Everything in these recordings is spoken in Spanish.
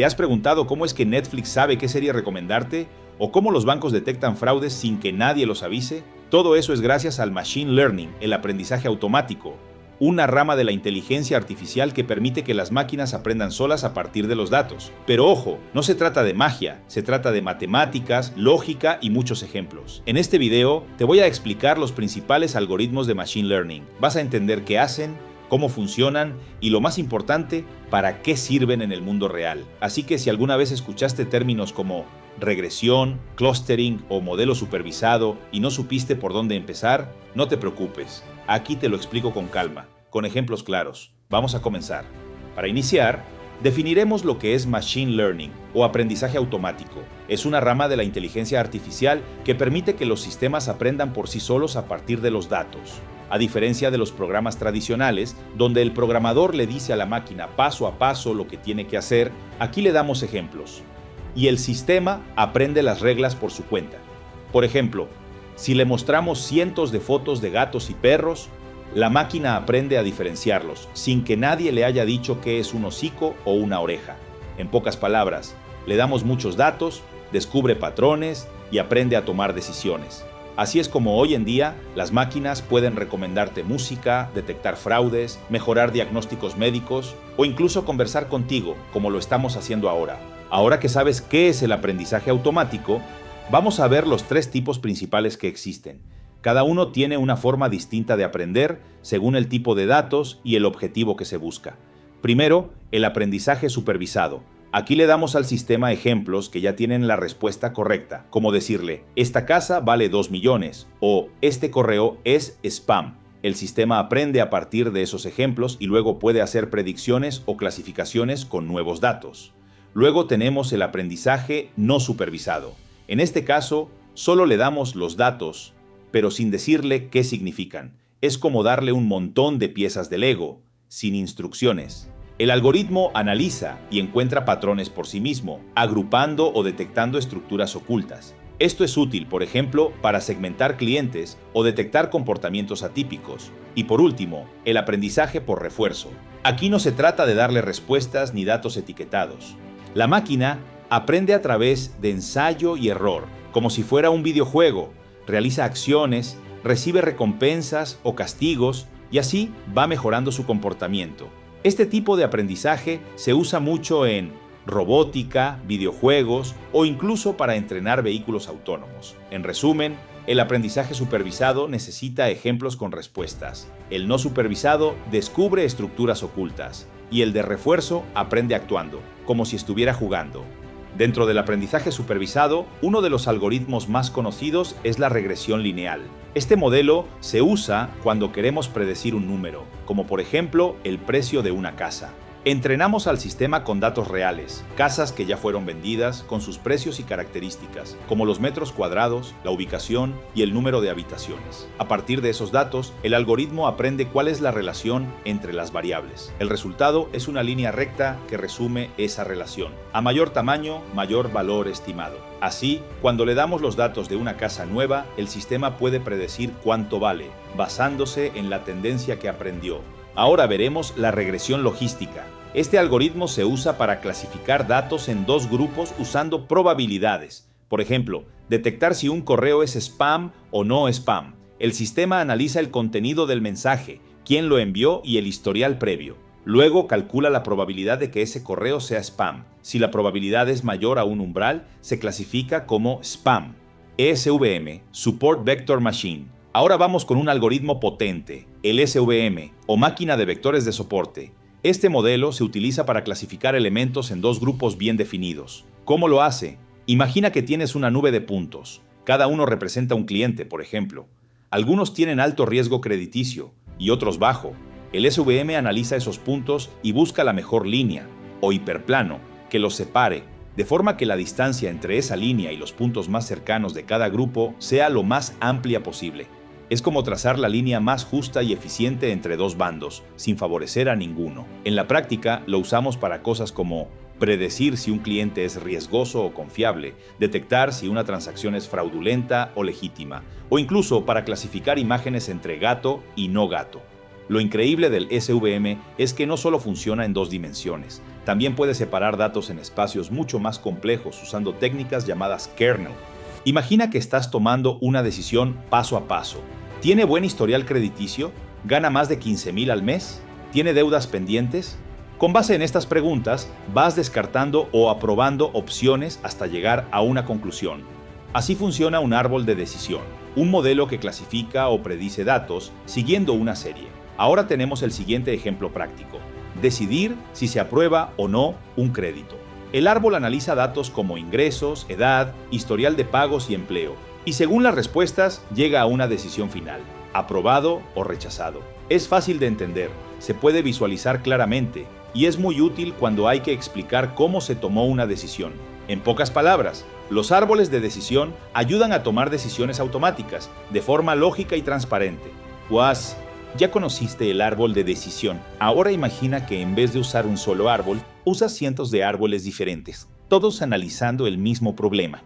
¿Te has preguntado cómo es que Netflix sabe qué serie recomendarte? ¿O cómo los bancos detectan fraudes sin que nadie los avise? Todo eso es gracias al Machine Learning, el aprendizaje automático, una rama de la inteligencia artificial que permite que las máquinas aprendan solas a partir de los datos. Pero ojo, no se trata de magia, se trata de matemáticas, lógica y muchos ejemplos. En este video te voy a explicar los principales algoritmos de Machine Learning. Vas a entender qué hacen, cómo funcionan y, lo más importante, para qué sirven en el mundo real. Así que si alguna vez escuchaste términos como regresión, clustering o modelo supervisado y no supiste por dónde empezar, no te preocupes. Aquí te lo explico con calma, con ejemplos claros. Vamos a comenzar. Para iniciar, definiremos lo que es Machine Learning o aprendizaje automático. Es una rama de la inteligencia artificial que permite que los sistemas aprendan por sí solos a partir de los datos. A diferencia de los programas tradicionales, donde el programador le dice a la máquina paso a paso lo que tiene que hacer, aquí le damos ejemplos. Y el sistema aprende las reglas por su cuenta. Por ejemplo, si le mostramos cientos de fotos de gatos y perros, la máquina aprende a diferenciarlos, sin que nadie le haya dicho qué es un hocico o una oreja. En pocas palabras, le damos muchos datos, descubre patrones y aprende a tomar decisiones. Así es como hoy en día las máquinas pueden recomendarte música, detectar fraudes, mejorar diagnósticos médicos o incluso conversar contigo, como lo estamos haciendo ahora. Ahora que sabes qué es el aprendizaje automático, vamos a ver los tres tipos principales que existen. Cada uno tiene una forma distinta de aprender según el tipo de datos y el objetivo que se busca. Primero, el aprendizaje supervisado. Aquí le damos al sistema ejemplos que ya tienen la respuesta correcta, como decirle, esta casa vale 2 millones o este correo es spam. El sistema aprende a partir de esos ejemplos y luego puede hacer predicciones o clasificaciones con nuevos datos. Luego tenemos el aprendizaje no supervisado. En este caso, solo le damos los datos, pero sin decirle qué significan. Es como darle un montón de piezas de Lego, sin instrucciones. El algoritmo analiza y encuentra patrones por sí mismo, agrupando o detectando estructuras ocultas. Esto es útil, por ejemplo, para segmentar clientes o detectar comportamientos atípicos. Y por último, el aprendizaje por refuerzo. Aquí no se trata de darle respuestas ni datos etiquetados. La máquina aprende a través de ensayo y error, como si fuera un videojuego. Realiza acciones, recibe recompensas o castigos y así va mejorando su comportamiento. Este tipo de aprendizaje se usa mucho en robótica, videojuegos o incluso para entrenar vehículos autónomos. En resumen, el aprendizaje supervisado necesita ejemplos con respuestas. El no supervisado descubre estructuras ocultas. Y el de refuerzo aprende actuando, como si estuviera jugando. Dentro del aprendizaje supervisado, uno de los algoritmos más conocidos es la regresión lineal. Este modelo se usa cuando queremos predecir un número, como por ejemplo el precio de una casa. Entrenamos al sistema con datos reales, casas que ya fueron vendidas, con sus precios y características, como los metros cuadrados, la ubicación y el número de habitaciones. A partir de esos datos, el algoritmo aprende cuál es la relación entre las variables. El resultado es una línea recta que resume esa relación. A mayor tamaño, mayor valor estimado. Así, cuando le damos los datos de una casa nueva, el sistema puede predecir cuánto vale, basándose en la tendencia que aprendió. Ahora veremos la regresión logística. Este algoritmo se usa para clasificar datos en dos grupos usando probabilidades. Por ejemplo, detectar si un correo es spam o no spam. El sistema analiza el contenido del mensaje, quién lo envió y el historial previo. Luego calcula la probabilidad de que ese correo sea spam. Si la probabilidad es mayor a un umbral, se clasifica como spam. SVM, Support Vector Machine. Ahora vamos con un algoritmo potente, el SVM, o máquina de vectores de soporte. Este modelo se utiliza para clasificar elementos en dos grupos bien definidos. ¿Cómo lo hace? Imagina que tienes una nube de puntos. Cada uno representa un cliente, por ejemplo. Algunos tienen alto riesgo crediticio y otros bajo. El SVM analiza esos puntos y busca la mejor línea, o hiperplano, que los separe, de forma que la distancia entre esa línea y los puntos más cercanos de cada grupo sea lo más amplia posible. Es como trazar la línea más justa y eficiente entre dos bandos, sin favorecer a ninguno. En la práctica, lo usamos para cosas como predecir si un cliente es riesgoso o confiable, detectar si una transacción es fraudulenta o legítima, o incluso para clasificar imágenes entre gato y no gato. Lo increíble del SVM es que no solo funciona en 2 dimensiones, también puede separar datos en espacios mucho más complejos usando técnicas llamadas kernel. Imagina que estás tomando una decisión paso a paso. ¿Tiene buen historial crediticio? ¿Gana más de 15,000 al mes? ¿Tiene deudas pendientes? Con base en estas preguntas, vas descartando o aprobando opciones hasta llegar a una conclusión. Así funciona un árbol de decisión, un modelo que clasifica o predice datos siguiendo una serie. Ahora tenemos el siguiente ejemplo práctico: decidir si se aprueba o no un crédito. El árbol analiza datos como ingresos, edad, historial de pagos y empleo, y según las respuestas llega a una decisión final: aprobado o rechazado. Es fácil de entender, se puede visualizar claramente, y es muy útil cuando hay que explicar cómo se tomó una decisión. En pocas palabras, los árboles de decisión ayudan a tomar decisiones automáticas, de forma lógica y transparente. Ya conociste el árbol de decisión. Ahora imagina que en vez de usar un solo árbol, usas cientos de árboles diferentes, todos analizando el mismo problema.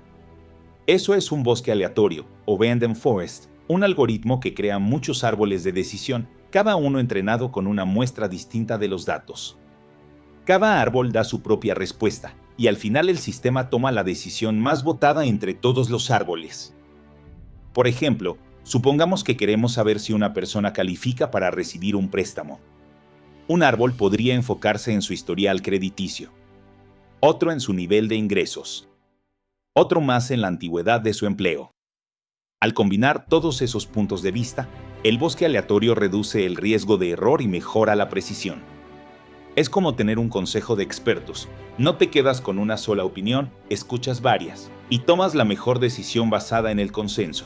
Eso es un bosque aleatorio, o random forest, un algoritmo que crea muchos árboles de decisión, cada uno entrenado con una muestra distinta de los datos. Cada árbol da su propia respuesta, y al final el sistema toma la decisión más votada entre todos los árboles. Por ejemplo, supongamos que queremos saber si una persona califica para recibir un préstamo. Un árbol podría enfocarse en su historial crediticio, otro en su nivel de ingresos, otro más en la antigüedad de su empleo. Al combinar todos esos puntos de vista, el bosque aleatorio reduce el riesgo de error y mejora la precisión. Es como tener un consejo de expertos. No te quedas con una sola opinión, escuchas varias y tomas la mejor decisión basada en el consenso.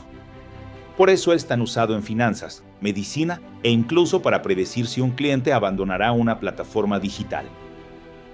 Por eso es tan usado en finanzas, medicina e incluso para predecir si un cliente abandonará una plataforma digital.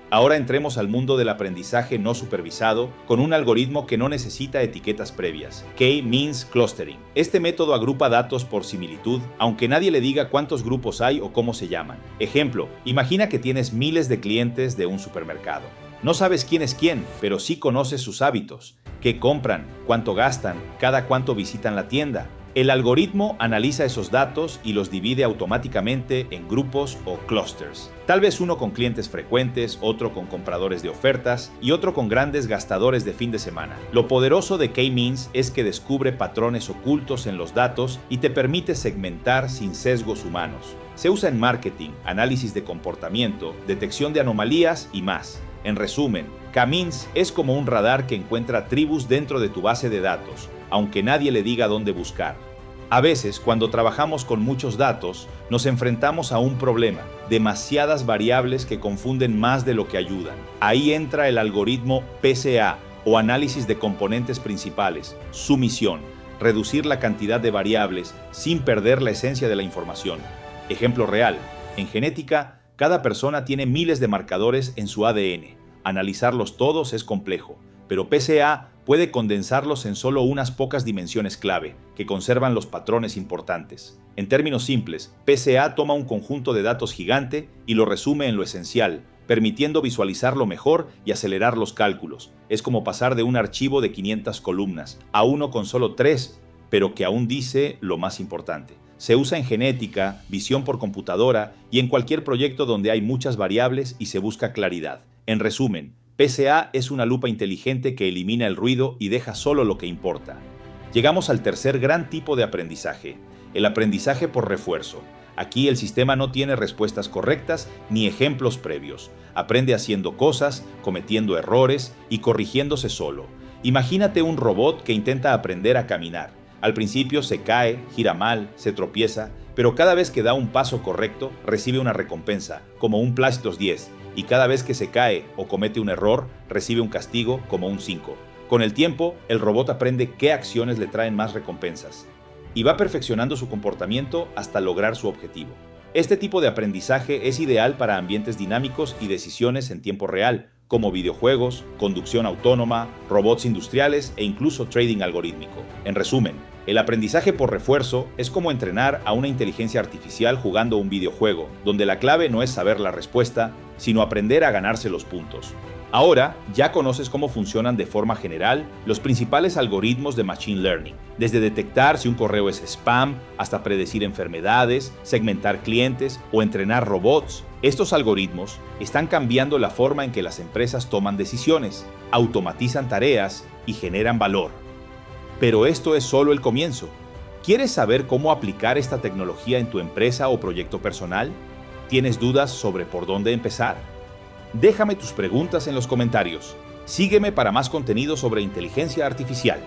Ahora entremos al mundo del aprendizaje no supervisado con un algoritmo que no necesita etiquetas previas, K-Means Clustering. Este método agrupa datos por similitud, aunque nadie le diga cuántos grupos hay o cómo se llaman. Ejemplo, imagina que tienes miles de clientes de un supermercado. No sabes quién es quién, pero sí conoces sus hábitos, qué compran, cuánto gastan, cada cuánto visitan la tienda. El algoritmo analiza esos datos y los divide automáticamente en grupos o clusters. Tal vez uno con clientes frecuentes, otro con compradores de ofertas y otro con grandes gastadores de fin de semana. Lo poderoso de K-Means es que descubre patrones ocultos en los datos y te permite segmentar sin sesgos humanos. Se usa en marketing, análisis de comportamiento, detección de anomalías y más. En resumen, K-Means es como un radar que encuentra tribus dentro de tu base de datos, aunque nadie le diga dónde buscar. A veces, cuando trabajamos con muchos datos, nos enfrentamos a un problema: demasiadas variables que confunden más de lo que ayudan. Ahí entra el algoritmo PCA, o análisis de componentes principales. Su misión: reducir la cantidad de variables sin perder la esencia de la información. Ejemplo real: en genética, cada persona tiene miles de marcadores en su ADN. Analizarlos todos es complejo, pero PCA puede condensarlos en solo unas pocas dimensiones clave, que conservan los patrones importantes. En términos simples, PCA toma un conjunto de datos gigante y lo resume en lo esencial, permitiendo visualizarlo mejor y acelerar los cálculos. Es como pasar de un archivo de 500 columnas a uno con solo 3, pero que aún dice lo más importante. Se usa en genética, visión por computadora y en cualquier proyecto donde hay muchas variables y se busca claridad. En resumen, PCA es una lupa inteligente que elimina el ruido y deja solo lo que importa. Llegamos al tercer gran tipo de aprendizaje, el aprendizaje por refuerzo. Aquí el sistema no tiene respuestas correctas ni ejemplos previos. Aprende haciendo cosas, cometiendo errores y corrigiéndose solo. Imagínate un robot que intenta aprender a caminar. Al principio se cae, gira mal, se tropieza, pero cada vez que da un paso correcto, recibe una recompensa, como un +10, y cada vez que se cae o comete un error, recibe un castigo, como un 5. Con el tiempo, el robot aprende qué acciones le traen más recompensas, y va perfeccionando su comportamiento hasta lograr su objetivo. Este tipo de aprendizaje es ideal para ambientes dinámicos y decisiones en tiempo real, como videojuegos, conducción autónoma, robots industriales e incluso trading algorítmico. En resumen, el aprendizaje por refuerzo es como entrenar a una inteligencia artificial jugando un videojuego, donde la clave no es saber la respuesta, sino aprender a ganarse los puntos. Ahora ya conoces cómo funcionan de forma general los principales algoritmos de Machine Learning, desde detectar si un correo es spam hasta predecir enfermedades, segmentar clientes o entrenar robots. Estos algoritmos están cambiando la forma en que las empresas toman decisiones, automatizan tareas y generan valor. Pero esto es solo el comienzo. ¿Quieres saber cómo aplicar esta tecnología en tu empresa o proyecto personal? ¿Tienes dudas sobre por dónde empezar? Déjame tus preguntas en los comentarios. Sígueme para más contenido sobre inteligencia artificial.